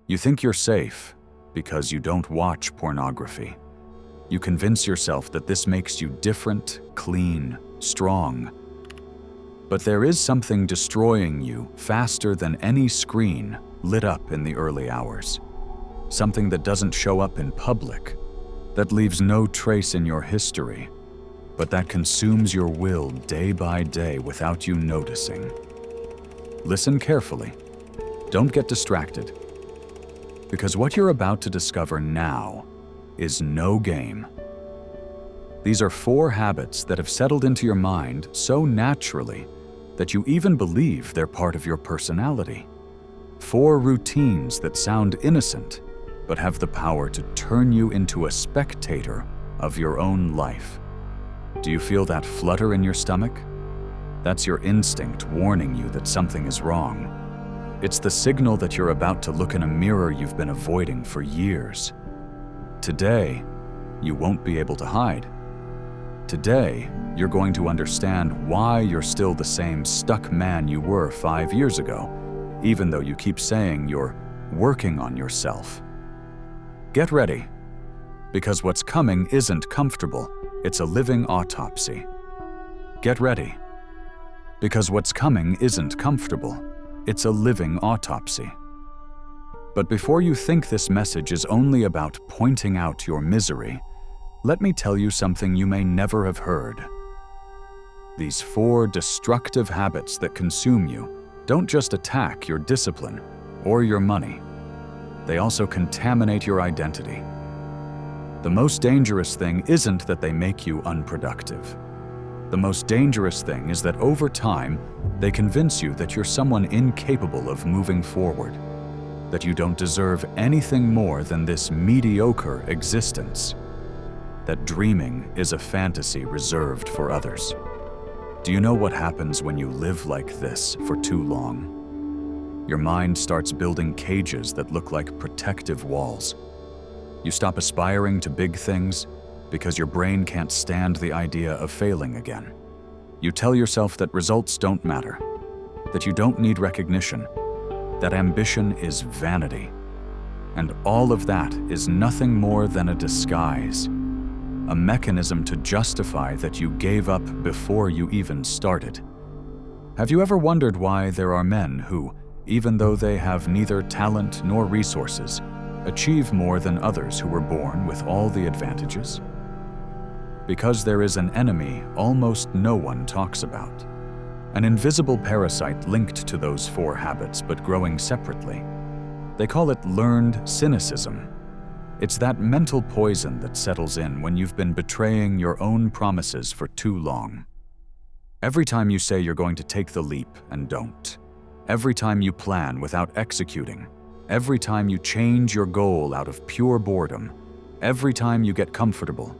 You think you're safe because you don't watch pornography. You convince yourself that this makes you different, clean, strong. But there is something destroying you faster than any screen lit up in the early hours. Something that doesn't show up in public, that leaves no trace in your history, but that consumes your will day by day without you noticing. Listen carefully. Don't get distracted. Because what you're about to discover now is no game. These are 4 habits that have settled into your mind so naturally that you even believe they're part of your personality. 4 routines that sound innocent, but have the power to turn you into a spectator of your own life. Do you feel that flutter in your stomach? That's your instinct warning you that something is wrong. It's the signal that you're about to look in a mirror you've been avoiding for years. Today, you won't be able to hide. Today, you're going to understand why you're still the same stuck man you were 5 years ago, even though you keep saying you're working on yourself. Get ready, because what's coming isn't comfortable. It's a living autopsy. Get ready, because what's coming isn't comfortable. It's a living autopsy. But before you think this message is only about pointing out your misery, let me tell you something you may never have heard. These 4 destructive habits that consume you don't just attack your discipline or your money. They also contaminate your identity. The most dangerous thing isn't that they make you unproductive. The most dangerous thing is that over time, they convince you that you're someone incapable of moving forward, that you don't deserve anything more than this mediocre existence, that dreaming is a fantasy reserved for others. Do you know what happens when you live like this for too long? Your mind starts building cages that look like protective walls. You stop aspiring to big things because your brain can't stand the idea of failing again. You tell yourself that results don't matter, that you don't need recognition, that ambition is vanity. And all of that is nothing more than a disguise, a mechanism to justify that you gave up before you even started. Have you ever wondered why there are men who, even though they have neither talent nor resources, achieve more than others who were born with all the advantages? Because there is an enemy almost no one talks about. An invisible parasite linked to those 4 habits but growing separately. They call it learned cynicism. It's that mental poison that settles in when you've been betraying your own promises for too long. Every time you say you're going to take the leap and don't. Every time you plan without executing. Every time you change your goal out of pure boredom. Every time you get comfortable.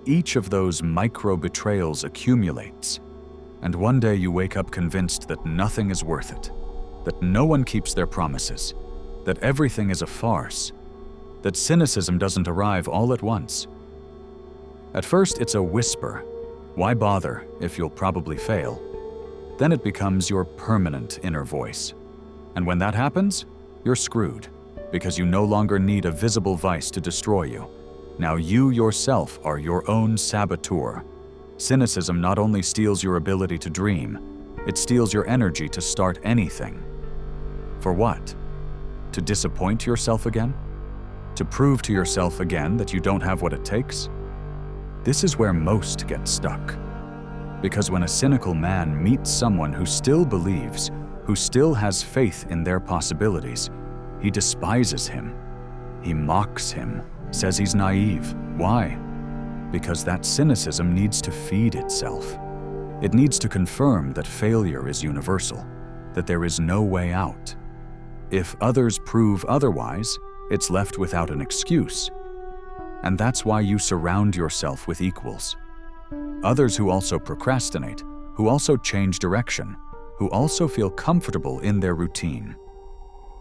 Each of those micro-betrayals accumulates. And one day you wake up convinced that nothing is worth it, that no one keeps their promises, that everything is a farce, that cynicism doesn't arrive all at once. At first, it's a whisper. Why bother if you'll probably fail? Then it becomes your permanent inner voice. And when that happens, you're screwed, because you no longer need a visible vice to destroy you. Now you yourself are your own saboteur. Cynicism not only steals your ability to dream, it steals your energy to start anything. For what? To disappoint yourself again? To prove to yourself again that you don't have what it takes? This is where most get stuck. Because when a cynical man meets someone who still believes, who still has faith in their possibilities, he despises him. He mocks him, says he's naive. Why? Because that cynicism needs to feed itself. It needs to confirm that failure is universal, that there is no way out. If others prove otherwise, it's left without an excuse. And that's why you surround yourself with equals. Others who also procrastinate, who also change direction, who also feel comfortable in their routine.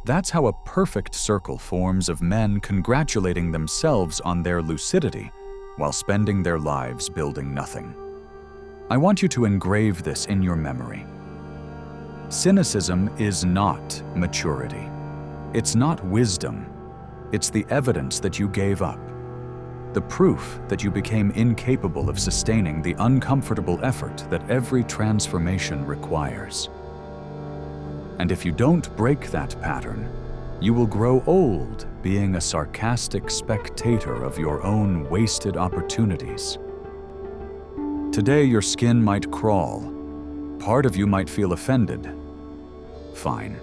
That's how a perfect circle forms of men congratulating themselves on their lucidity while spending their lives building nothing. I want you to engrave this in your memory. Cynicism is not maturity. It's not wisdom. It's the evidence that you gave up. The proof that you became incapable of sustaining the uncomfortable effort that every transformation requires. And if you don't break that pattern, you will grow old being a sarcastic spectator of your own wasted opportunities. Today your skin might crawl. Part of you might feel offended. Fine.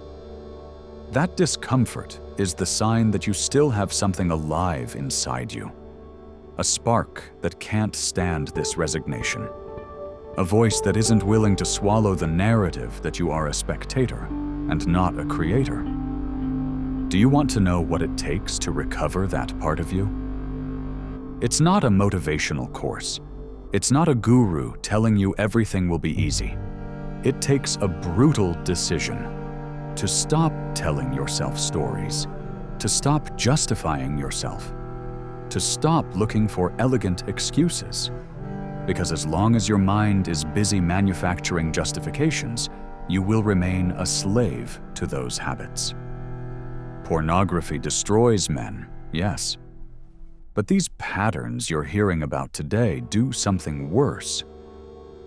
That discomfort is the sign that you still have something alive inside you. A spark that can't stand this resignation. A voice that isn't willing to swallow the narrative that you are a spectator and not a creator. Do you want to know what it takes to recover that part of you? It's not a motivational course. It's not a guru telling you everything will be easy. It takes a brutal decision to stop telling yourself stories, to stop justifying yourself, to stop looking for elegant excuses. Because as long as your mind is busy manufacturing justifications, you will remain a slave to those habits. Pornography destroys men, yes. But these patterns you're hearing about today do something worse.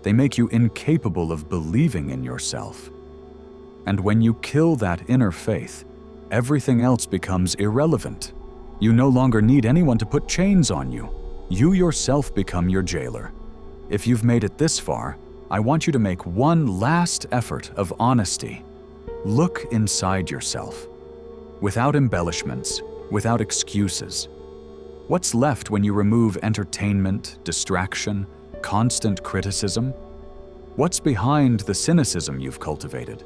They make you incapable of believing in yourself. And when you kill that inner faith, everything else becomes irrelevant. You no longer need anyone to put chains on you. You yourself become your jailer. If you've made it this far, I want you to make one last effort of honesty. Look inside yourself. Without embellishments, without excuses. What's left when you remove entertainment, distraction, constant criticism? What's behind the cynicism you've cultivated?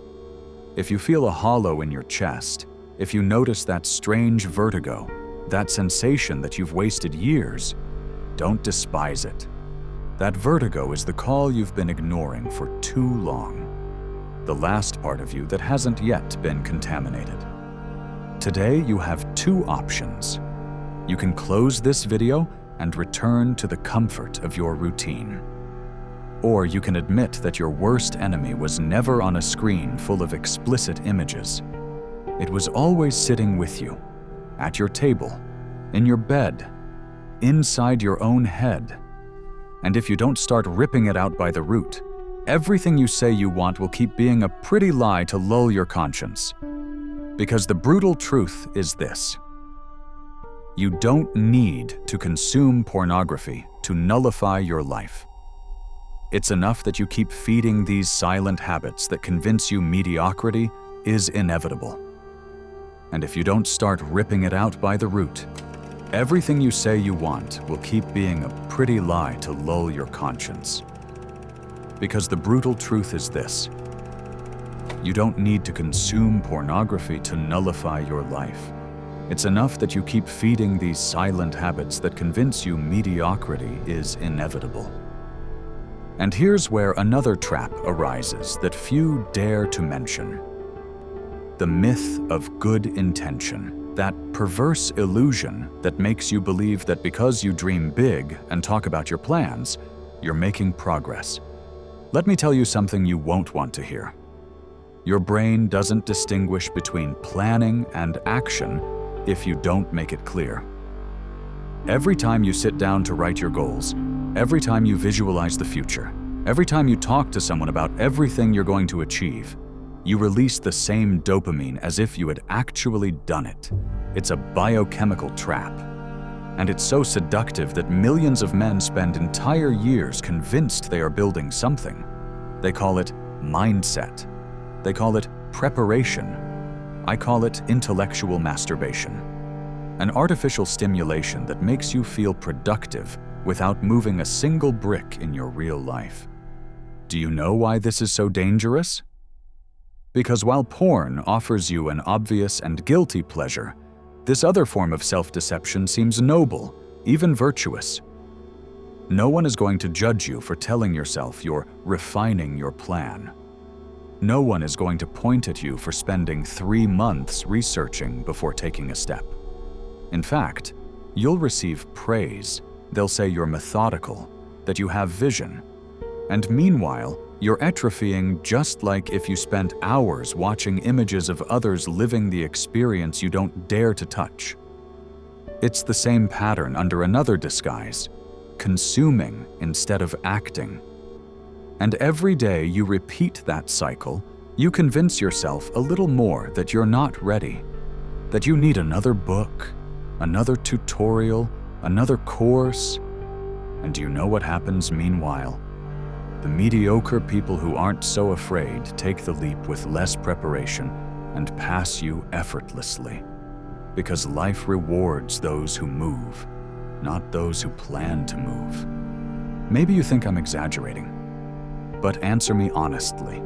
If you feel a hollow in your chest, if you notice that strange vertigo, that sensation that you've wasted years, don't despise it. That vertigo is the call you've been ignoring for too long. The last part of you that hasn't yet been contaminated. Today you have two options. You can close this video and return to the comfort of your routine. Or you can admit that your worst enemy was never on a screen full of explicit images. It was always sitting with you, at your table, in your bed, inside your own head. And if you don't start ripping it out by the root, everything you say you want will keep being a pretty lie to lull your conscience. Because the brutal truth is this: you don't need to consume pornography to nullify your life. It's enough that you keep feeding these silent habits that convince you mediocrity is inevitable. And if you don't start ripping it out by the root, everything you say you want will keep being a pretty lie to lull your conscience. Because the brutal truth is this: you don't need to consume pornography to nullify your life. It's enough that you keep feeding these silent habits that convince you mediocrity is inevitable. And here's where another trap arises that few dare to mention. The myth of good intention, that perverse illusion that makes you believe that because you dream big and talk about your plans, you're making progress. Let me tell you something you won't want to hear. Your brain doesn't distinguish between planning and action if you don't make it clear. Every time you sit down to write your goals, every time you visualize the future, every time you talk to someone about everything you're going to achieve, you release the same dopamine as if you had actually done it. It's a biochemical trap. And it's so seductive that millions of men spend entire years convinced they are building something. They call it mindset. They call it preparation. I call it intellectual masturbation. An artificial stimulation that makes you feel productive without moving a single brick in your real life. Do you know why this is so dangerous? Because while porn offers you an obvious and guilty pleasure, this other form of self-deception seems noble, even virtuous. No one is going to judge you for telling yourself you're refining your plan. No one is going to point at you for spending 3 months researching before taking a step. In fact, you'll receive praise. They'll say you're methodical, that you have vision. And meanwhile, you're atrophying just like if you spent hours watching images of others living the experience you don't dare to touch. It's the same pattern under another disguise, consuming instead of acting. And every day you repeat that cycle, you convince yourself a little more that you're not ready, that you need another book, another tutorial, another course. And do you know what happens meanwhile? The mediocre people who aren't so afraid take the leap with less preparation and pass you effortlessly. Because life rewards those who move, not those who plan to move. Maybe you think I'm exaggerating, but answer me honestly.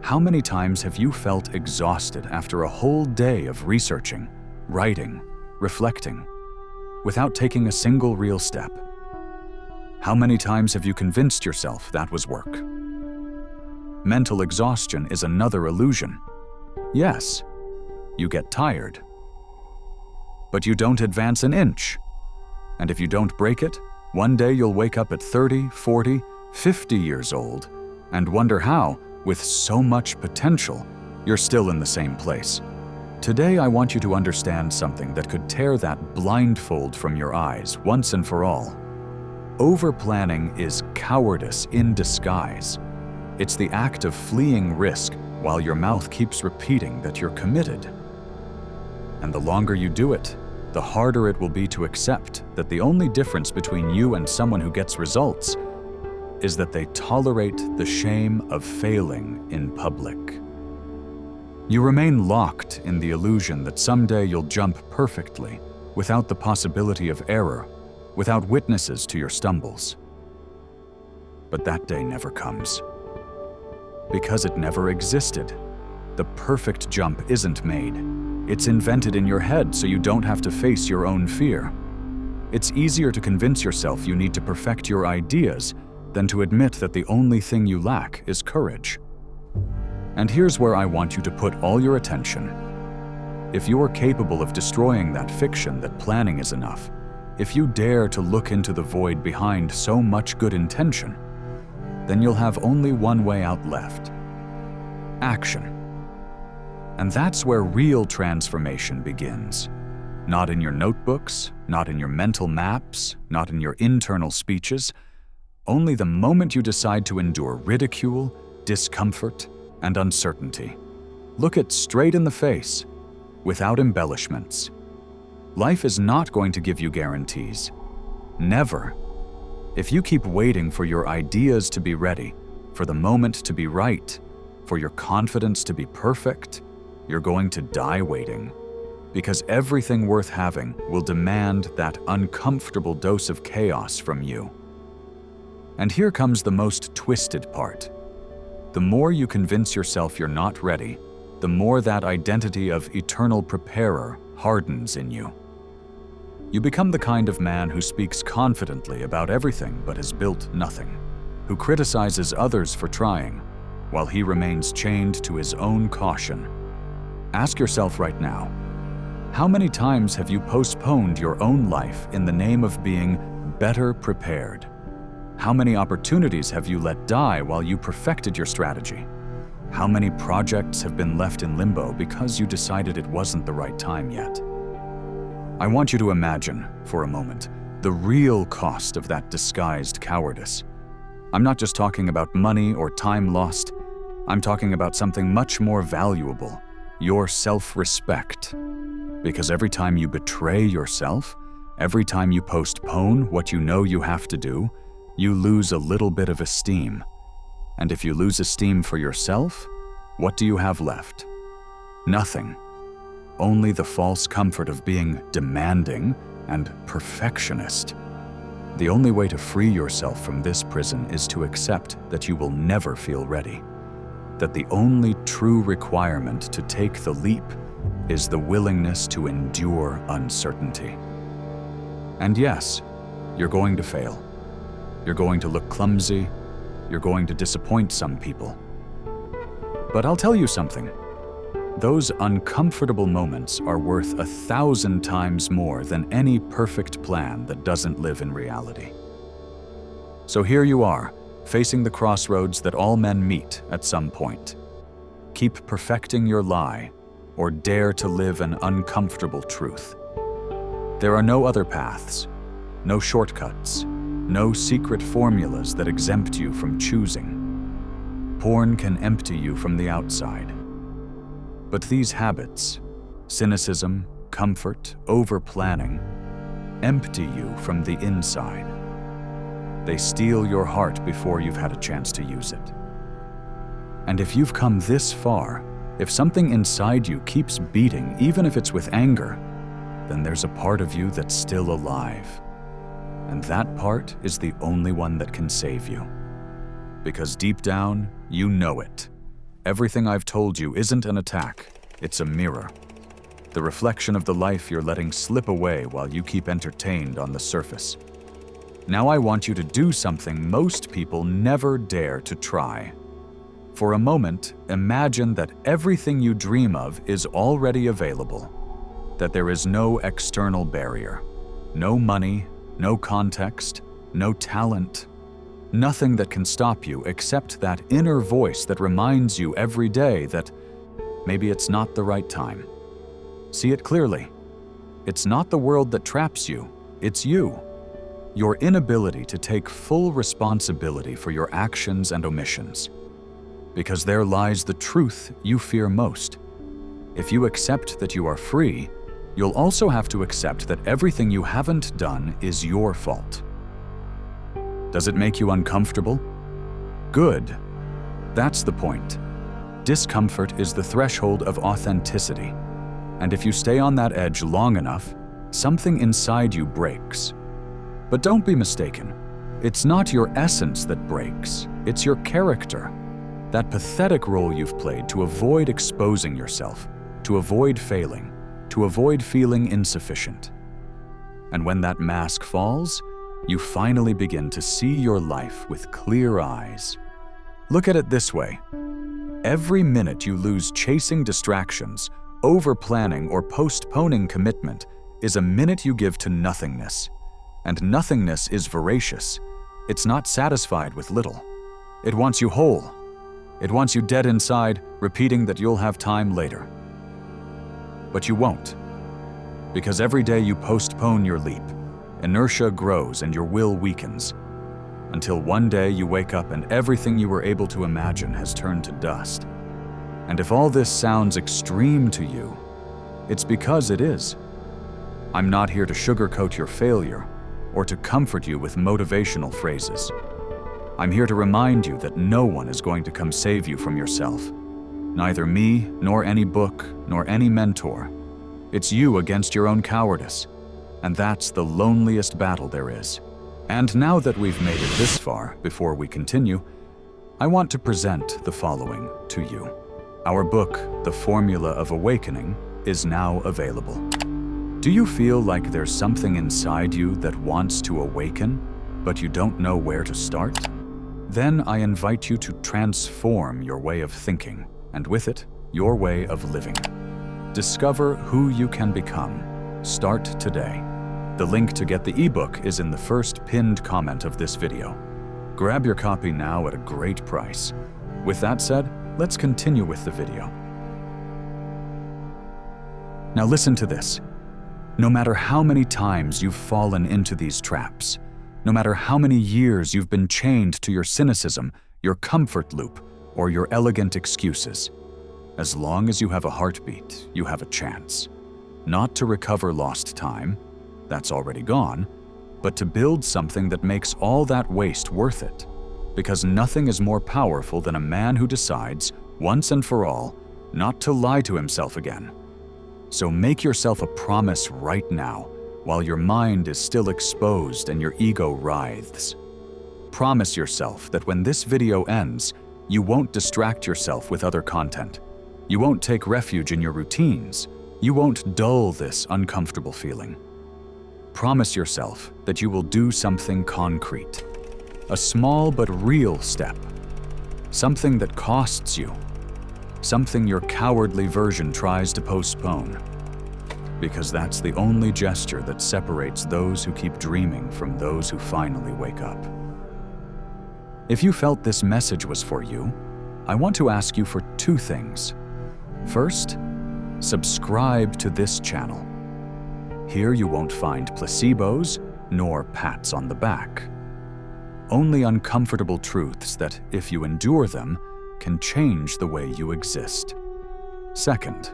How many times have you felt exhausted after a whole day of researching, writing, reflecting, without taking a single real step? How many times have you convinced yourself that was work? Mental exhaustion is another illusion. Yes, you get tired, but you don't advance an inch. And if you don't break it, one day you'll wake up at 30, 40, 50 years old and wonder how, with so much potential, you're still in the same place. Today I want you to understand something that could tear that blindfold from your eyes once and for all. Overplanning is cowardice in disguise. It's the act of fleeing risk while your mouth keeps repeating that you're committed. And the longer you do it, the harder it will be to accept that the only difference between you and someone who gets results is that they tolerate the shame of failing in public. You remain locked in the illusion that someday you'll jump perfectly, without the possibility of error, without witnesses to your stumbles. But that day never comes. Because it never existed. The perfect jump isn't made. It's invented in your head so you don't have to face your own fear. It's easier to convince yourself you need to perfect your ideas than to admit that the only thing you lack is courage. And here's where I want you to put all your attention. If you're capable of destroying that fiction that planning is enough, if you dare to look into the void behind so much good intention, then you'll have only one way out left: action. And that's where real transformation begins. Not in your notebooks, not in your mental maps, not in your internal speeches. Only the moment you decide to endure ridicule, discomfort, and uncertainty. Look it straight in the face, without embellishments. Life is not going to give you guarantees. Never. If you keep waiting for your ideas to be ready, for the moment to be right, for your confidence to be perfect, you're going to die waiting. Because everything worth having will demand that uncomfortable dose of chaos from you. And here comes the most twisted part. The more you convince yourself you're not ready, the more that identity of eternal preparer hardens in you. You become the kind of man who speaks confidently about everything but has built nothing, who criticizes others for trying, while he remains chained to his own caution. Ask yourself right now, how many times have you postponed your own life in the name of being better prepared? How many opportunities have you let die while you perfected your strategy? How many projects have been left in limbo because you decided it wasn't the right time yet? I want you to imagine, for a moment, the real cost of that disguised cowardice. I'm not just talking about money or time lost. I'm talking about something much more valuable: your self-respect. Because every time you betray yourself, every time you postpone what you know you have to do, you lose a little bit of esteem. And if you lose esteem for yourself, what do you have left? Nothing. Only the false comfort of being demanding and perfectionist. The only way to free yourself from this prison is to accept that you will never feel ready. That the only true requirement to take the leap is the willingness to endure uncertainty. And yes, you're going to fail. You're going to look clumsy. You're going to disappoint some people. But I'll tell you something. Those uncomfortable moments are worth 1,000 times more than any perfect plan that doesn't live in reality. So here you are, facing the crossroads that all men meet at some point. Keep perfecting your lie, or dare to live an uncomfortable truth. There are no other paths, no shortcuts, no secret formulas that exempt you from choosing. Porn can empty you from the outside. But these habits, cynicism, comfort, overplanning, empty you from the inside. They steal your heart before you've had a chance to use it. And if you've come this far, if something inside you keeps beating, even if it's with anger, then there's a part of you that's still alive. And that part is the only one that can save you. Because deep down, you know it. Everything I've told you isn't an attack, it's a mirror. The reflection of the life you're letting slip away while you keep entertained on the surface. Now I want you to do something most people never dare to try. For a moment, imagine that everything you dream of is already available. That there is no external barrier, no money, no context, no talent, nothing that can stop you except that inner voice that reminds you every day that maybe it's not the right time. See it clearly. It's not the world that traps you, it's you. Your inability to take full responsibility for your actions and omissions. Because there lies the truth you fear most. If you accept that you are free, you'll also have to accept that everything you haven't done is your fault. Does it make you uncomfortable? Good. That's the point. Discomfort is the threshold of authenticity. And if you stay on that edge long enough, something inside you breaks. But don't be mistaken. It's not your essence that breaks, it's your character. That pathetic role you've played to avoid exposing yourself, to avoid failing, to avoid feeling insufficient. And when that mask falls, you finally begin to see your life with clear eyes. Look at it this way. Every minute you lose chasing distractions, overplanning, or postponing commitment is a minute you give to nothingness. And nothingness is voracious. It's not satisfied with little. It wants you whole. It wants you dead inside, repeating that you'll have time later. But you won't. Because every day you postpone your leap, inertia grows and your will weakens. Until one day you wake up and everything you were able to imagine has turned to dust. And if all this sounds extreme to you, it's because it is. I'm not here to sugarcoat your failure or to comfort you with motivational phrases. I'm here to remind you that no one is going to come save you from yourself. Neither me, nor any book, nor any mentor. It's you against your own cowardice. And that's the loneliest battle there is. And now that we've made it this far, before we continue, I want to present the following to you. Our book, The Formula of Awakening, is now available. Do you feel like there's something inside you that wants to awaken, but you don't know where to start? Then I invite you to transform your way of thinking, and with it, your way of living. Discover who you can become. Start today. The link to get the ebook is in the first pinned comment of this video. Grab your copy now at a great price. With that said, let's continue with the video. Now listen to this. No matter how many times you've fallen into these traps, no matter how many years you've been chained to your cynicism, your comfort loop, or your elegant excuses, as long as you have a heartbeat, you have a chance. Not to recover lost time, that's already gone, but to build something that makes all that waste worth it. Because nothing is more powerful than a man who decides, once and for all, not to lie to himself again. So make yourself a promise right now, while your mind is still exposed and your ego writhes. Promise yourself that when this video ends, you won't distract yourself with other content. You won't take refuge in your routines. You won't dull this uncomfortable feeling. Promise yourself that you will do something concrete. A small but real step. Something that costs you. Something your cowardly version tries to postpone. Because that's the only gesture that separates those who keep dreaming from those who finally wake up. If you felt this message was for you, I want to ask you for two things. First, subscribe to this channel. Here you won't find placebos nor pats on the back. Only uncomfortable truths that, if you endure them, can change the way you exist. Second,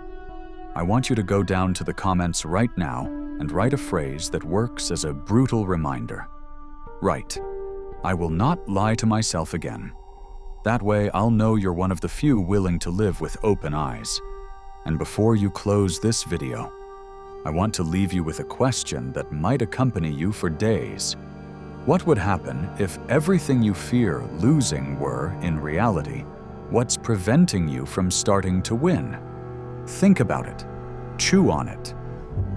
I want you to go down to the comments right now and write a phrase that works as a brutal reminder. Write, "I will not lie to myself again." That way I'll know you're one of the few willing to live with open eyes. And before you close this video, I want to leave you with a question that might accompany you for days. What would happen if everything you fear losing were, in reality, what's preventing you from starting to win? Think about it. Chew on it.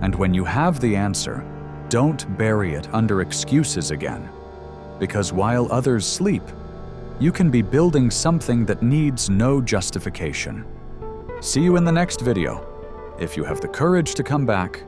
And when you have the answer, don't bury it under excuses again. Because while others sleep, you can be building something that needs no justification. See you in the next video. If you have the courage to come back,